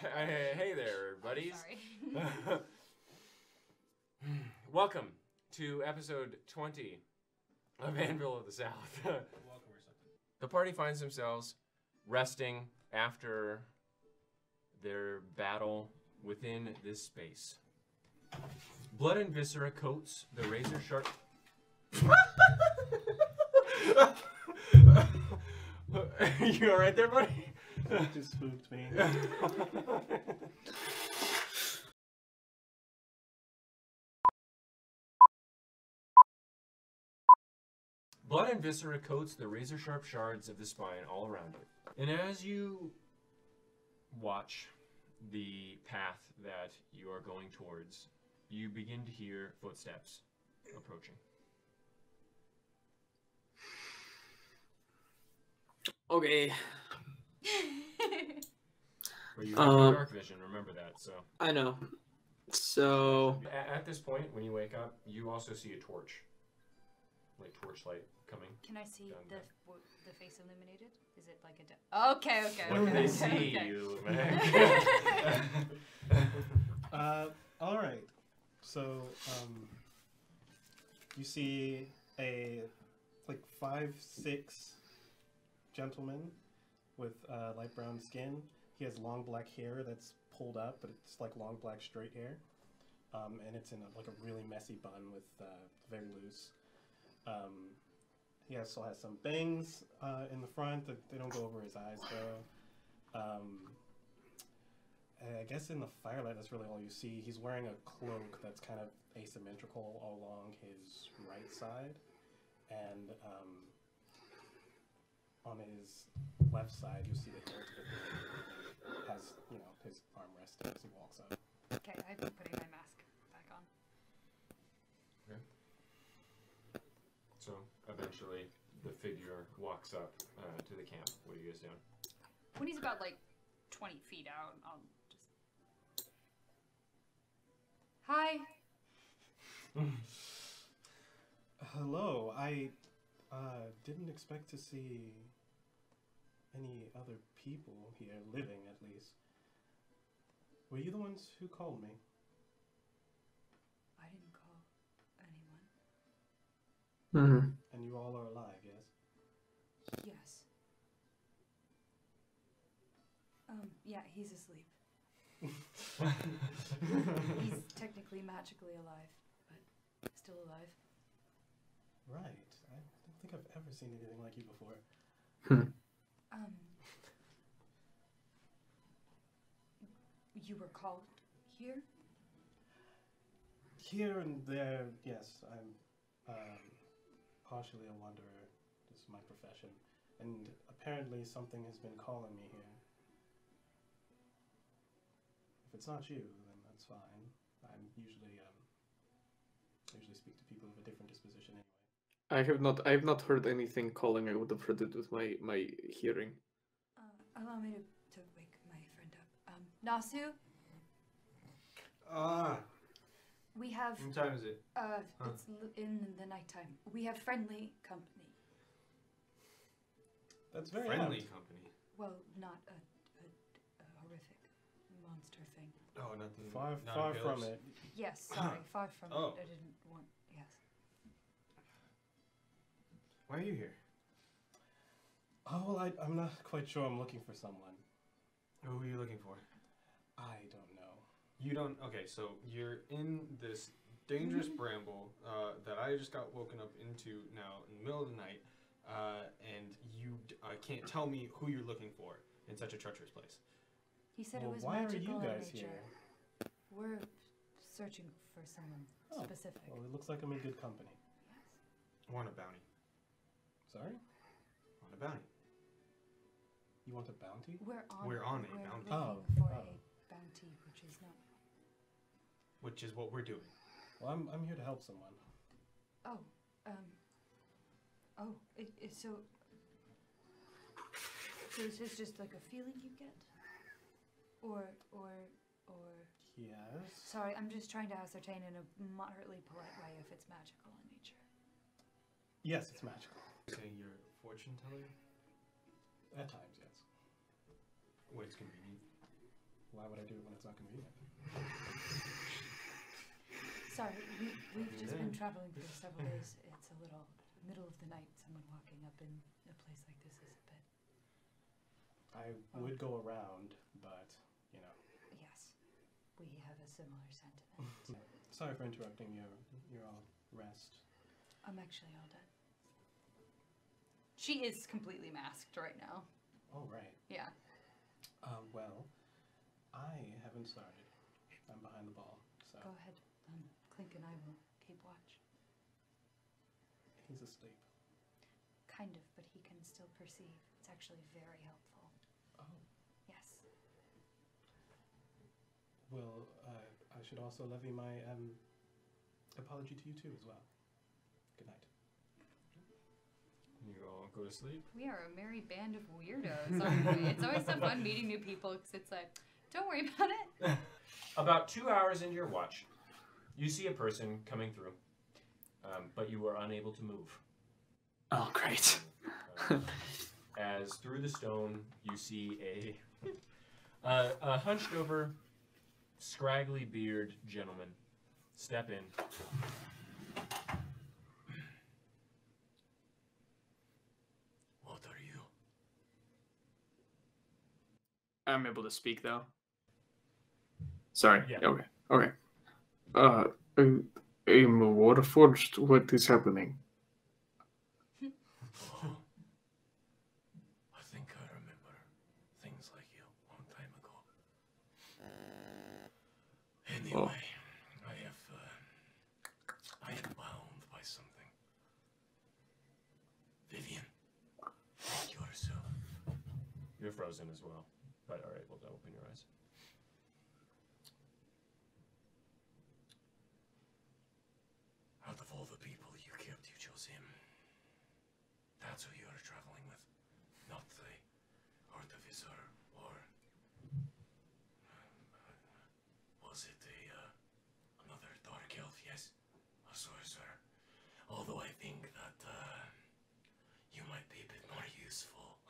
Hey there, buddies. Sorry. Welcome to episode 20 of Anvil of the South. Welcome or something. The party finds themselves resting after their battle within this space. Blood and viscera coats the razor sharp. You alright there, buddy? That just spooked me. Blood and viscera coats the razor-sharp shards of the spine all around it. And as you watch the path that you are going towards, you begin to hear footsteps approaching. Okay. But you have dark vision, remember that, so. I know. So At this point, when you wake up, you also see a torch. Like torchlight coming. Can I see Done the face illuminated? Is it like a okay, okay, What okay, can they okay, see, okay. you man? All right. So, you see a like 5'6" gentleman with light brown skin. He has long black hair that's pulled up, but it's like long black straight hair, and it's in like a really messy bun with very loose. He also has some bangs in the front that they don't go over his eyes though. I guess in the firelight, that's really all you see. He's wearing a cloak that's kind of asymmetrical along his right side, and on his left side, you see the hilt of it has, his arm resting as he walks up. Okay, I've been putting my mask back on. So eventually, the figure walks up to the camp. What are you guys doing? When he's about like 20 feet out, I'll just. Hi. Hello, I didn't expect to see any other people here, living at least. Were you the ones who called me? I didn't call anyone. mm-hmm. And you all are alive, yes? Yes. Yeah, he's asleep. He's technically magically alive, but still alive. Right. I don't think I've ever seen anything like you before. You were called here? Here and there, yes. I'm partially a wanderer. This is my profession. And apparently something has been calling me here. If it's not you, then that's fine. I usually speak to people of a different disposition anyway. I have not heard anything calling. I would have heard it with my hearing. Allow me to wake my friend up. Nasu, we have. What time is it? It's in the nighttime. We have friendly company. That's very Friendly odd. company. Well, not a horrific monster thing. Oh, nothing. Far from it. Yes, sorry, far from Oh. it. I didn't want. Yes. Why are you here? Oh, well, I'm not quite sure. I'm looking for someone. Who are you looking for? I don't know. You don't. Okay, so you're in this dangerous bramble that I just got woken up into now in the middle of the night, and you can't tell me who you're looking for in such a treacherous place. He said Well, it was why are magical you guys in nature. here? We're searching for someone specific. Well, it looks like I'm in good company. Yes. I want a bounty. Sorry? I want a bounty. You want a bounty? We're on a We're bounty. looking Oh, for oh. a bounty, which is not. Which is what we're doing. Well, I'm here to help someone. Oh, so is this just like a feeling you get, or? Yes. Sorry, I'm just trying to ascertain in a moderately polite way if it's magical in nature. Yes, it's magical. Saying you're a fortune teller? At times, yes. Wait, it's convenient. Why would I do it when it's not convenient? Sorry, we've just been traveling for several days. It's a little middle of the night. Someone walking up in a place like this is a bit. I would go around, but, you know. Yes, we have a similar sentiment. Sorry for interrupting your rest. I'm actually all done. She is completely masked right now. Oh, right. Yeah. Well, I haven't started. I'm behind the ball, so. Go ahead. Clink and I will keep watch. He's asleep. Kind of, but he can still perceive. It's actually very helpful. Oh. Yes. Well, I should also levy my apology to you too as well. Good night. You all go to sleep. We are a merry band of weirdos, aren't we? It's always so fun meeting new people because it's like, don't worry about it. About 2 hours into your watch, you see a person coming through, but you are unable to move. Oh, great. As through the stone, you see a hunched over, scraggly beard gentleman step in. What are you? I'm able to speak though. Sorry. Yeah. Okay. Okay. I'm Waterforged. What is happening? Oh, I think I remember things like you a long time ago. Anyway, I am bound by something. Vivian, yourself. You're frozen as well, but are able to open your eyes. Out of all the people you kept, you chose him. That's who you are traveling with, not the artificer, or was it another dark elf? Yes, a sorcerer. Although I think that you might be a bit more useful.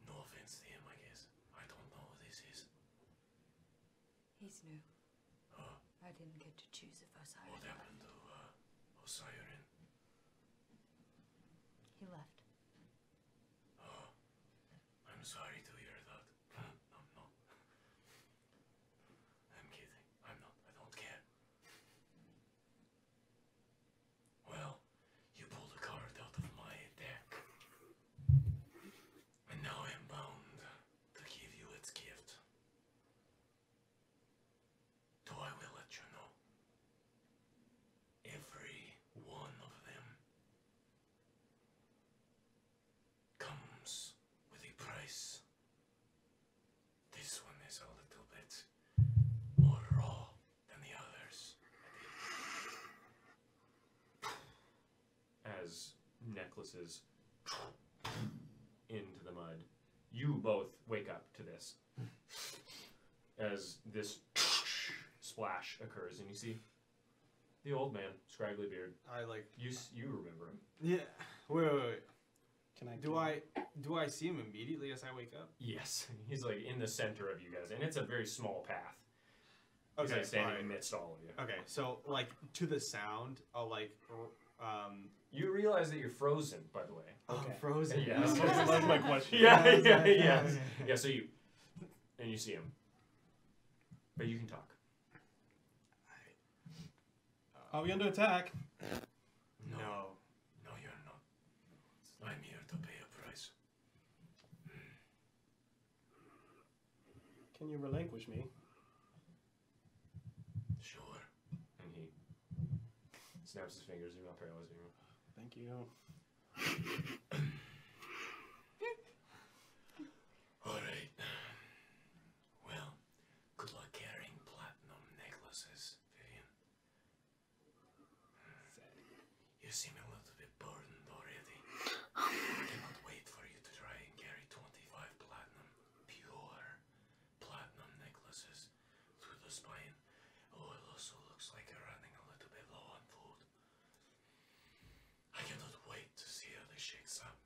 No offense to him, I guess. I don't know who this is. He's new. Oh, I didn't get to choose if Osiris what left. happened to Osiris? He left. Oh, I'm sorry to hear that. No. I'm kidding. I'm not. I don't care. Well, you pulled a card out of my deck. And now I'm bound to give you its gift. So I will let you know. Every one of them comes with a price. This one is a little bit more raw than the others. As necklaces into the mud, you both wake up to this. As this splash occurs, and you see the old man, scraggly beard. I like. You remember him? Yeah. Wait. Can I Do I see him immediately as I wake up? Yes, he's like in the center of you guys, and it's a very small path. He's Okay, like standing fine. amidst all of you. Okay, so like to the sound, I'll like. You realize that you're frozen, by the way. Okay. Frozen. Yes. That was my question. Yeah. So you see him, but you can talk. Are we under attack? No. No, you're not. I'm here to pay a price. Can you relinquish me? Sure. And he snaps his fingers. You're not paralyzed anymore. Thank you. All right. Well, good luck carrying platinum necklaces, Vivian. You seem a little bit burdened already. I cannot wait for you to try and carry 25 pure platinum necklaces through the spine. Oh, it also looks like you're running a little bit low on food. I cannot wait to see how this shakes up.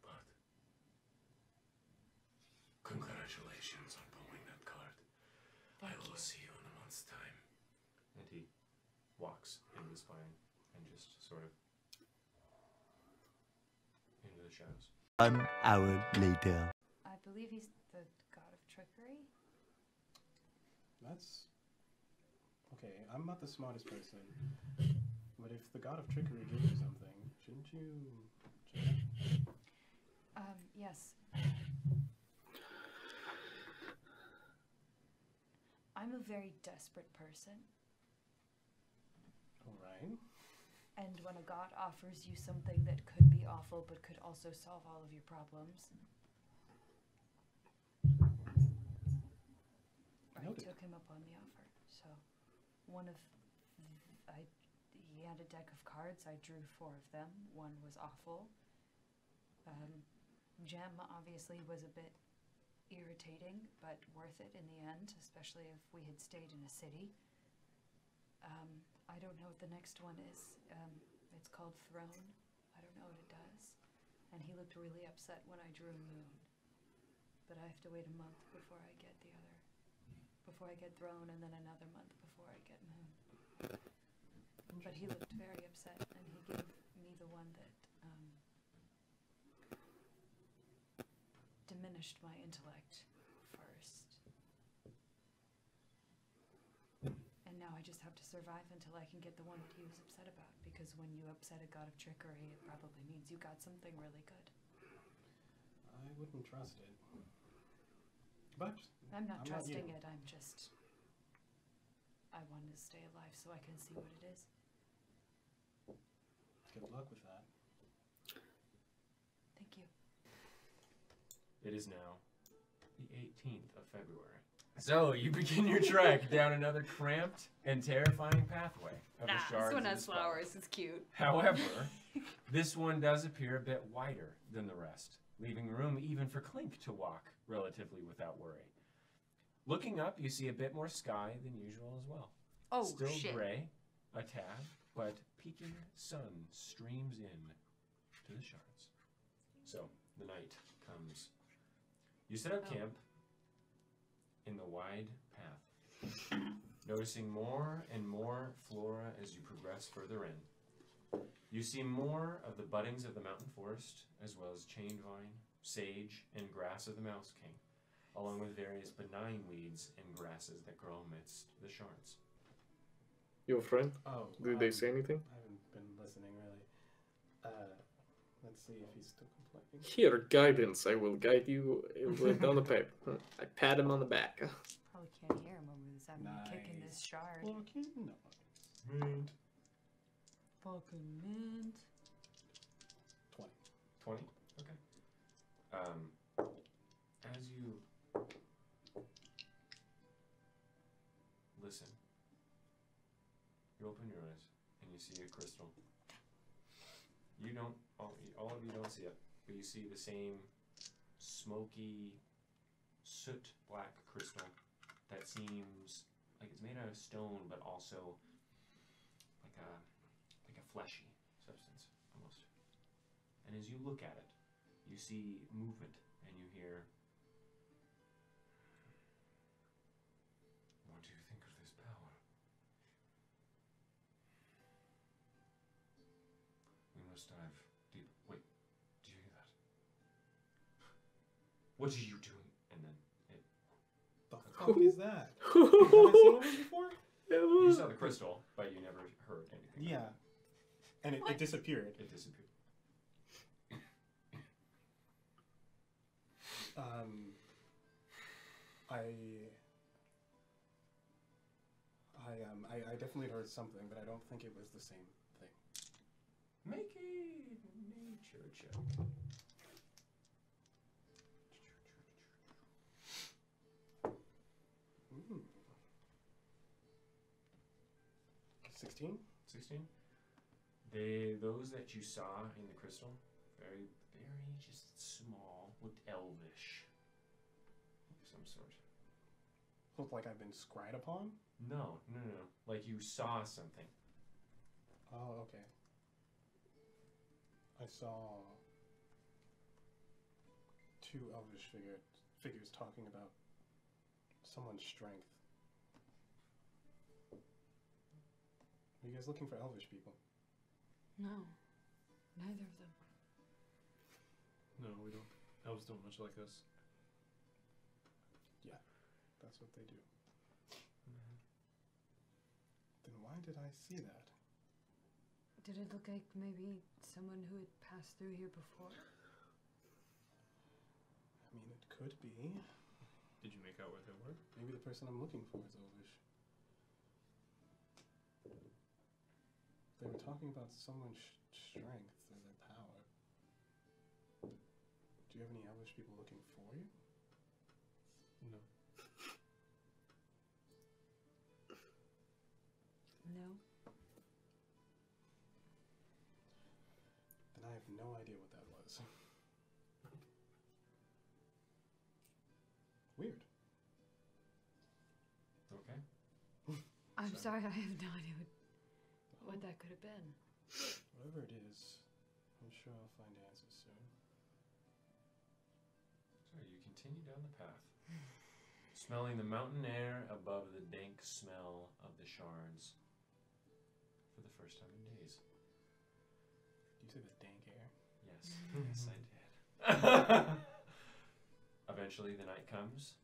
But Congratulations on pulling that card. I will see you in a month's time. And he walks into the spine and just sort of into the shadows. 1 hour later. I believe he's the god of trickery. That's okay. I'm not the smartest person, but if the god of trickery gives you something, shouldn't you check? Yes. I'm a very desperate person, All right. and when a god offers you something that could be awful but could also solve all of your problems, I Noted. took him up on the offer. So, he had a deck of cards. I drew 4 of them. One was awful. Gem obviously was a bit irritating, but worth it in the end, especially if we had stayed in a city. I don't know what the next one is. It's called Throne. I don't know what it does. And he looked really upset when I drew Moon. But I have to wait a month before I get the other. Before I get Throne, and then another month before I get Moon. But he looked very upset, and he gave me the one that diminished my intellect first. And now I just have to survive until I can get the one that he was upset about, because when you upset a god of trickery, it probably means you got something really good. I wouldn't trust it. But I'm not you. trusting it, I wanted to stay alive so I can see what it is. Good luck with that. Thank you. It is now the 18th of February. So you begin your trek down another cramped and terrifying pathway of the shards. This one of has the spine. flowers. It's cute. However, this one does appear a bit wider than the rest, leaving room even for Clink to walk relatively without worry. Looking up, you see a bit more sky than usual as well. Oh, Still shit. gray, a tad, but peeking sun streams in to the shards. So the night comes. You set up camp in the wide path, noticing more and more flora as you progress further in. You see more of the buddings of the mountain forest, as well as chain vine, sage, and grass of the mouse king, along with various benign weeds and grasses that grow amidst the shards. Your friend? Oh, Did they say anything? I haven't been listening really. Let's see if he's still complaining. Here, guidance. I will guide you down the pipe. I pat him on the back. Probably can't hear him over this having a kick in this shard. Okay, no. Mint. Fucking mint. 20. 20? Okay. As you listen, you open your eyes and you see a crystal. You don't, all of you don't see it, but you see the same smoky, soot black crystal that seems like it's made out of stone, but also like a fleshy substance almost. And as you look at it, you see movement and you hear, "What do you think of this power? We must dive deep." Wait, do you hear that? What are you doing? And then it. The fuck is that? Have I seen one before? You saw the crystal, but you never heard anything. Yeah. And it disappeared. It disappeared. I definitely heard something, but I don't think it was the same thing. Make a nature check. Ooh. 16? 16. Those that you saw in the crystal, very just small, looked elvish of some sort. Looked like I've been scried upon? No. Like you saw something. Oh, okay. I saw 2 elvish figure's talking about someone's strength. Are you guys looking for elvish people? No, neither of them. No, we don't. Elves don't much like us. That's what they do. Then why did I see that? Did it look like maybe someone who had passed through here before? I mean, it could be. Did you make out where they were? Maybe the person I'm looking for is elvish. They were talking about someone's strength or their power. Do you have any elvish people looking for you? No. No. Then I have no idea what that was. Weird. Okay. I'm sorry, I have no idea what that could have been. Whatever it is, I'm sure I'll find answers soon. So you continue down the path, smelling the mountain air above the dank smell of the shards for the first time in days. Did you say the dank air? Yes, yes, I did. Eventually, the night comes.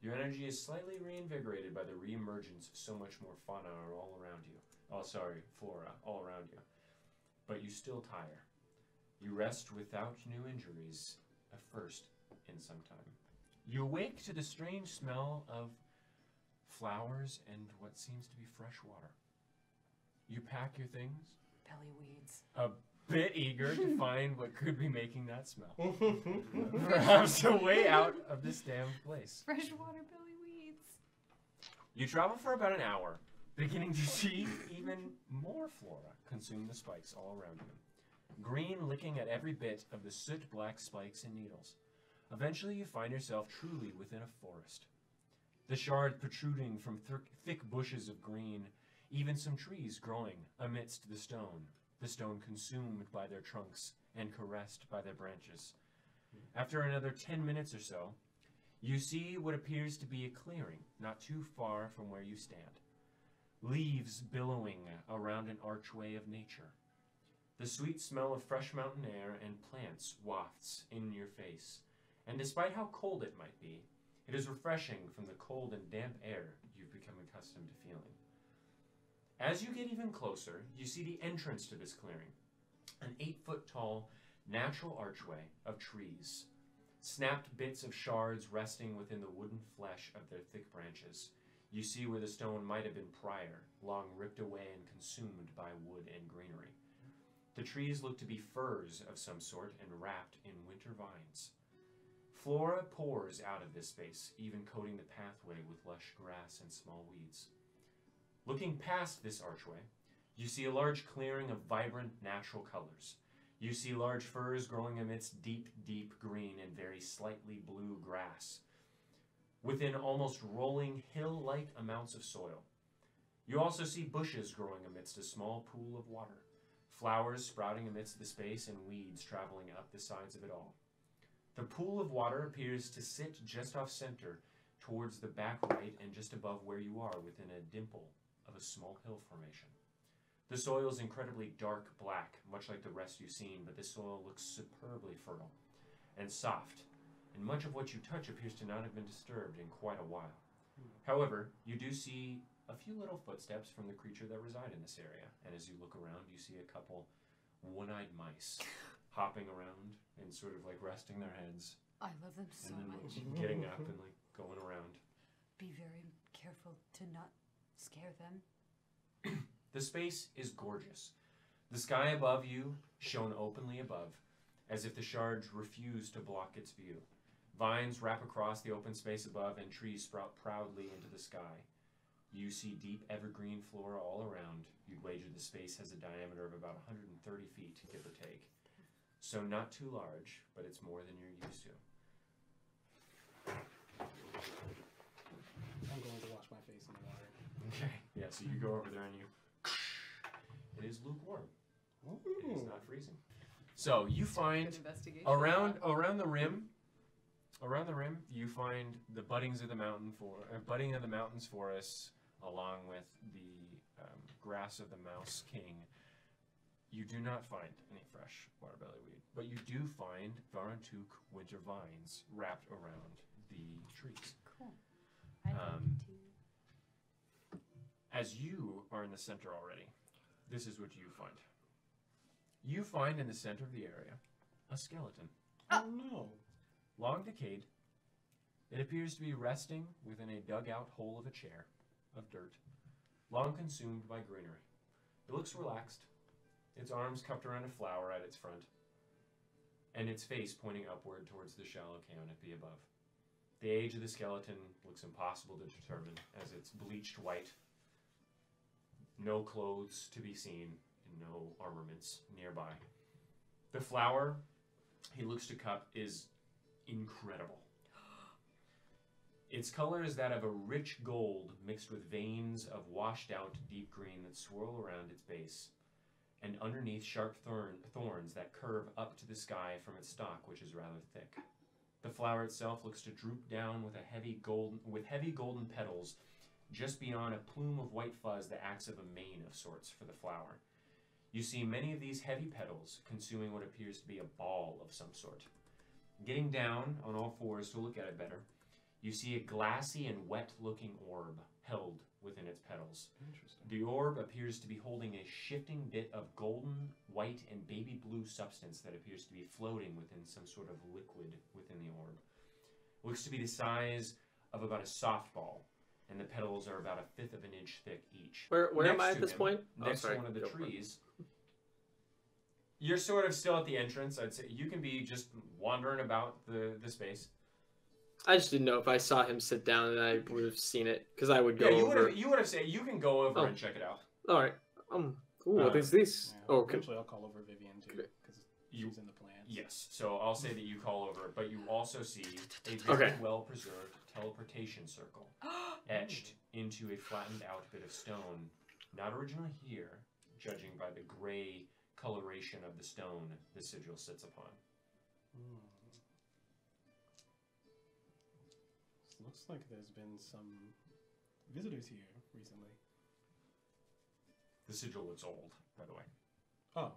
Your energy is slightly reinvigorated by the reemergence of so much more fauna all around you. Oh, sorry, flora all around you. But you still tire. You rest without new injuries, a first in some time. You awake to the strange smell of flowers and what seems to be fresh water. You pack your things, Belly weeds. a bit eager to find what could be making that smell. Perhaps a way out of this damned place. Freshwater belly weeds. You travel for about an hour, beginning to see even more flora consume the spikes all around you. Green licking at every bit of the soot-black spikes and needles. Eventually you find yourself truly within a forest. The shard protruding from thick bushes of green, even some trees growing amidst the stone consumed by their trunks and caressed by their branches. After another 10 minutes or so, you see what appears to be a clearing not too far from where you stand. Leaves billowing around an archway of nature. The sweet smell of fresh mountain air and plants wafts in your face, and despite how cold it might be, it is refreshing from the cold and damp air you've become accustomed to feeling. As you get even closer, you see the entrance to this clearing, an 8-foot-tall natural archway of trees, snapped bits of shards resting within the wooden flesh of their thick branches. You see where the stone might have been prior, long ripped away and consumed by wood and greenery. The trees look to be firs of some sort and wrapped in winter vines. Flora pours out of this space, even coating the pathway with lush grass and small weeds. Looking past this archway, you see a large clearing of vibrant natural colors. You see large firs growing amidst deep, deep green and very slightly blue grass, within almost rolling hill-like amounts of soil. You also see bushes growing amidst a small pool of water, flowers sprouting amidst the space and weeds traveling up the sides of it all. The pool of water appears to sit just off center towards the back right and just above where you are within a dimple of a small hill formation. The soil is incredibly dark black, much like the rest you've seen, but this soil looks superbly fertile and soft, and much of what you touch appears to not have been disturbed in quite a while. However, you do see a few little footsteps from the creature that reside in this area, and as you look around, you see a couple one-eyed mice hopping around and sort of like resting their heads, I love them so and then much. getting up and like going around. Be very careful to not scare them. The space is gorgeous. The sky above you shone openly above, as if the shards refused to block its view. Vines wrap across the open space above, and trees sprout proudly into the sky. You see deep evergreen flora all around. You'd wager the space has a diameter of about 130 feet, give or take. So not too large, but it's more than you're used to. I'm going to wash my face in the water. Okay. Yeah, so you go over there and you... It is lukewarm. It is not freezing. So you find Good investigation. around the rim, Around the rim, you find the budding of the mountains forests, along with the grass of the Mouse King. You do not find any fresh water bellyweed, but you do find Varantuk winter vines wrapped around the trees. Cool. I'd like to. As you are in the center already, this is what you find. You find in the center of the area a skeleton. Oh no. Long decayed, it appears to be resting within a dug-out hole of a chair of dirt, long consumed by greenery. It looks relaxed, its arms cupped around a flower at its front, and its face pointing upward towards the shallow canopy above. The age of the skeleton looks impossible to determine, as it's bleached white, no clothes to be seen, and no armaments nearby. The flower he looks to cup is incredible. Its color is that of a rich gold mixed with veins of washed out deep green that swirl around its base, and underneath sharp thorns that curve up to the sky from its stalk, which is rather thick. The flower itself looks to droop down with heavy golden petals just beyond a plume of white fuzz that acts of a mane of sorts for the flower. You see many of these heavy petals consuming what appears to be a ball of some sort. Getting down on all fours to look at it better, you see a glassy and wet-looking orb held within its petals. Interesting. The orb appears to be holding a shifting bit of golden, white, and baby blue substance that appears to be floating within some sort of liquid within the orb. It looks to be the size of about a softball, and the petals are about 1/5 of an inch thick each. Where am I Next at to this him, point? Next to one of the trees. You're sort of still at the entrance. I'd say you can be just wandering about the space. I just didn't know if I saw him sit down and I would have seen it, because I would go Yeah, over. you would have said you can go over Oh. and check it out. All right. What is this? Yeah, Oh, okay. eventually I'll call over Vivian too, Okay. because You- she's in the plans. Yes, so I'll say that you call over, but you also see a very Okay. well-preserved teleportation circle etched into a flattened out bit of stone, not originally here, judging by the gray coloration of the stone the sigil sits upon. Hmm. Looks like there's been some visitors here recently. The sigil looks old, by the way. Oh,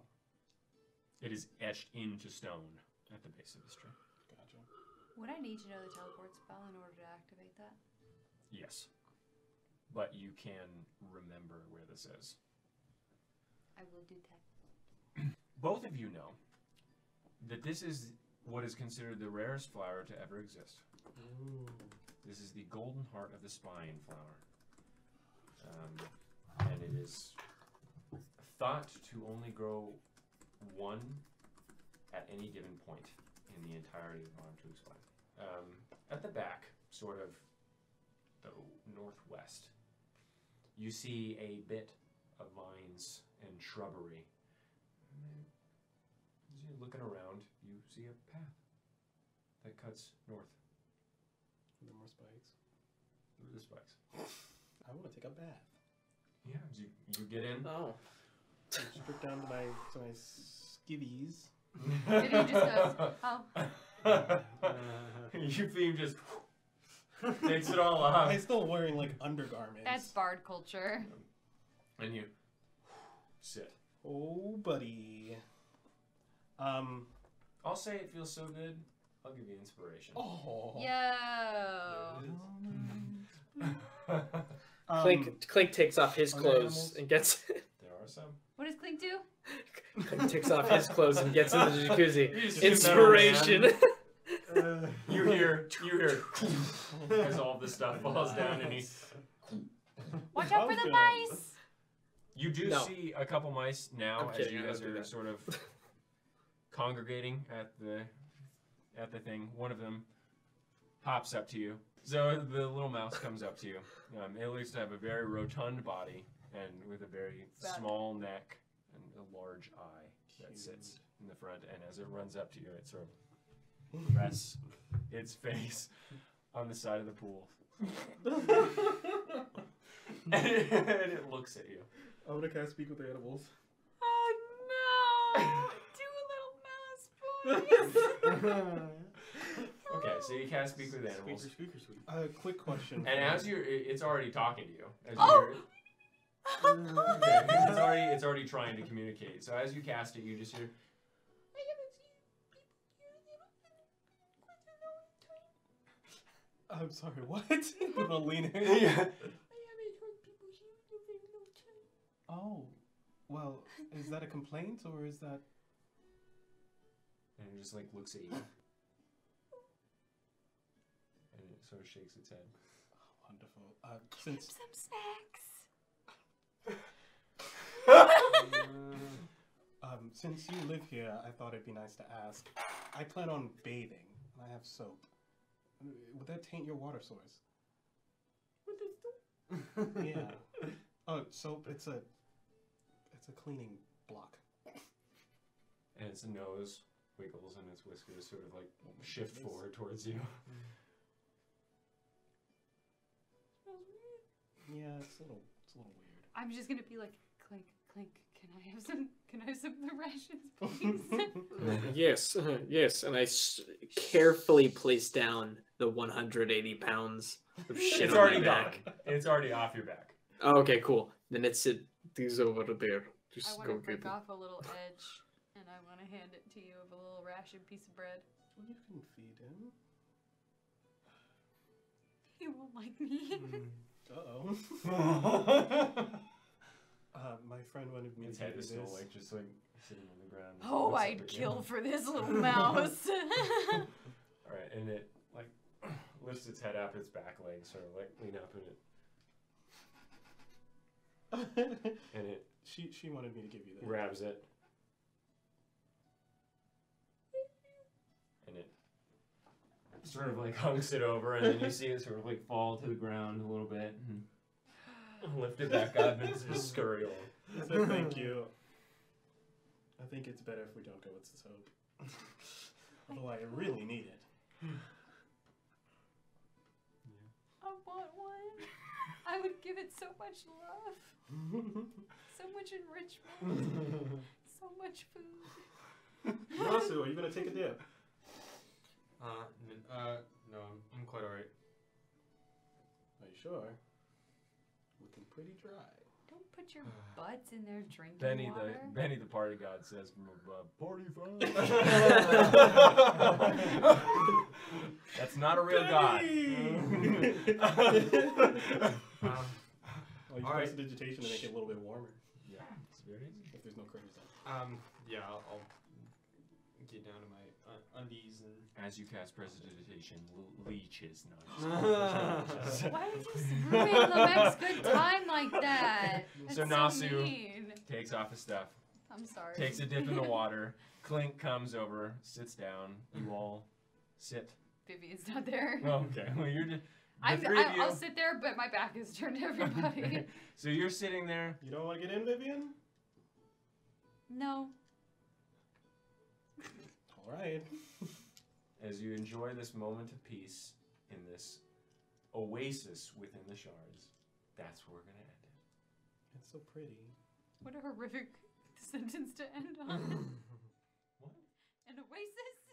It is etched into stone at the base of this tree. gotcha. Would I need to know the teleport spell in order to activate that? Yes. But you can remember where this is. I will do that. Both of you know that this is what is considered the rarest flower to ever exist. Ooh. This is the golden heart of the spine flower. And it is thought to only grow one at any given point in the entirety of Varantuk's spine. At the back, sort of the northwest, you see a bit of vines and shrubbery. As you're looking around, you see a path that cuts north Are there more spikes? through the spikes. I want to take a bath. Yeah, as you get in. Oh. I strip down to my skivvies. Vivian just goes, oh. Eupheme just takes it all off. I'm still wearing like undergarments. That's bard culture. And you sit. Oh, buddy. I'll say it feels so good, I'll give you inspiration. Oh. Yo. Clink takes off his are there clothes animals? and gets. There are some. What does Clink do? Clink takes off his clothes and gets into the jacuzzi. You just Inspiration. You hear as all this stuff falls down, and Watch out for the mice! you do No. see a couple mice now I'm as kidding, you I guys don't do are that. sort of congregating at the thing. One of them pops up to you. So the little mouse comes up to you. It looks to have a very rotund body and with a very Fat. small neck and a large eye that Cute. sits in the front. And as it runs up to you, it sort of rests its face on the side of the pool. And it looks at you. I want to cast Speak with Animals. Oh no! Do a little mouse voice! Okay, so you can't speak with animals. Squeaker, squeak. Quick question. And as you're, it's already talking to you. As you Oh! hear it. Okay, it's already trying to communicate. So as you cast it, you just hear. I'm sorry, what? Little leaner. Yeah. Oh, well, is that a complaint or is that? And it just like looks at you. And it sort of shakes its head. Oh, wonderful. Since Some snacks. since you live here, I thought it'd be nice to ask. I plan on bathing, and I have soap. Would that taint your water source? Yeah. Oh, soap. It's a cleaning block. And its nose wiggles and its whiskers sort of like shift forward towards you. Yeah, it's a little weird. I'm just gonna be like, clink, clink. Can I have some of the rations, please? Yes, yes, and I carefully place down the 180 pounds of shit It's on already my back. gone. It's already off your back. Oh, okay, cool. Then these over there. I Just want go to get break them. off a little edge, and I want to hand it to you of a little ration piece of bread. Well, you can feed him. He won't like me. Uh-oh. My friend wanted me Its to head do is this. still like just like sitting on the ground. Oh, Looks up I'd at you. kill for this little mouse. All right, and it like lifts its head up, its back legs sort of like lean up, and it She wanted me to give you that. grabs it, and it sort of like hunks it over, and then you see it sort of like fall to the ground a little bit, and lift it back up, and just scurry along. So thank you. I think it's better if we don't go with the soap. Although I really need it. I want one. I would give it so much love, so much enrichment, so much food. Nasu, are you gonna take a dip? No, I'm quite alright. Are you sure? Looking pretty dry. Don't put your butts in their drinking water. Benny the party god says from above, "Party fun." That's not a real god. Oh, you All right. press digitation to make it a little bit warmer. Yeah, it's very easy. If there's no curtains on. Yeah, I'll get down to my undies and. As you cast prestidigitation, leeches nudge. Why would you ruin the next good time like that? That's So so Nasu mean. takes off his stuff, I'm sorry. takes a dip in the water. Clink comes over, sits down. You all sit. Vivian's not there. Okay, well you're just. I'll sit there, but my back is turned to everybody. So you're sitting there. You don't want to get in, Vivian? No. All right. As you enjoy this moment of peace in this oasis within the shards, that's where we're going to end it. It's so pretty. What a horrific sentence to end on. What? An oasis?